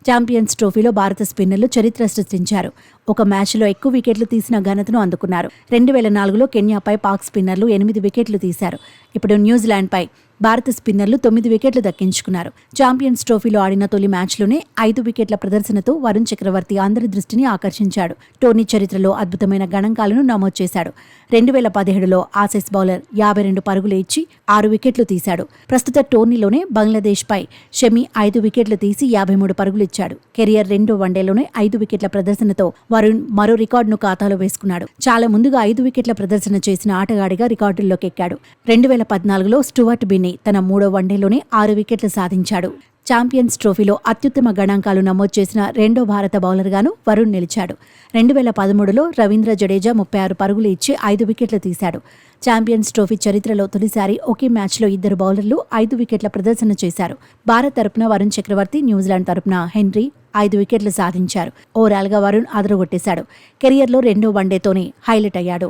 Champions ట్రోఫీలో భారత స్పిన్నర్లు చరిత్ర సృష్టించారు. ఒక మ్యాచ్లో ఎక్కువ వికెట్లు తీసిన ఘనతను అందుకున్నారు. 2004లో కెన్యాపై పాక్ స్పిన్నర్లు 8 వికెట్లు తీశారు. ఇప్పుడు న్యూజిలాండ్పై భారత స్పిన్నర్లు 9 వికెట్లు దక్కించుకున్నారు. ఛాంపియన్స్ ట్రోఫీలో ఆడిన తొలి మ్యాచ్లోనే 5 వికెట్ల ప్రదర్శనతో వరుణ్ చక్రవర్తి అందరి దృష్టిని ఆకర్షించాడు. టోర్నీ చరిత్రలో అద్భుతమైన గణాంకాలను నమోదు చేశాడు. 2017లో ఆసీస్ బౌలర్ 52 పరుగులు ఇచ్చి 6 వికెట్లు తీశాడు. ప్రస్తుత టోర్నీలోనే బంగ్లాదేశ్పై షమి 5 వికెట్లు తీసి 53 పరుగులు ఇచ్చాడు. కెరియర్ 2 వన్డేలోనే 5 వికెట్ల ప్రదర్శనతో వరుణ్ మరో రికార్డును ఖాతాలో వేసుకున్నాడు. చాలా ముందుగా 5 వికెట్ల ప్రదర్శన చేసిన ఆటగాడిగా రికార్డుల్లోకి ఎక్కాడు. 2014లో స్టూవర్ట్ బిన్నీ తన 3వ వన్డేలోనే 6 వికెట్లు సాధించాడు. ఛాంపియన్స్ ట్రోఫీలో అత్యుత్తమ గణాంకాలు నమోదు చేసిన రెండో భారత బౌలర్గాను వరుణ్ నిలిచాడు. 2013లో రవీంద్ర జడేజా 36 పరుగులు ఇచ్చి 5 వికెట్లు తీశాడు. ఛాంపియన్స్ ట్రోఫీ చరిత్రలో తొలిసారి ఒకే మ్యాచ్లో 2 బౌలర్లు 5 వికెట్ల ప్రదర్శన చేశారు. భారత్ తరపున వరుణ్ చక్రవర్తి, న్యూజిలాండ్ తరపున హెన్రీ 5 వికెట్లు సాధించారు. ఓవరాల్గా వరుణ్ అదరగొట్టేశాడు. కెరియర్లో 2వ వన్డేతోనే హైలైట్ అయ్యాడు.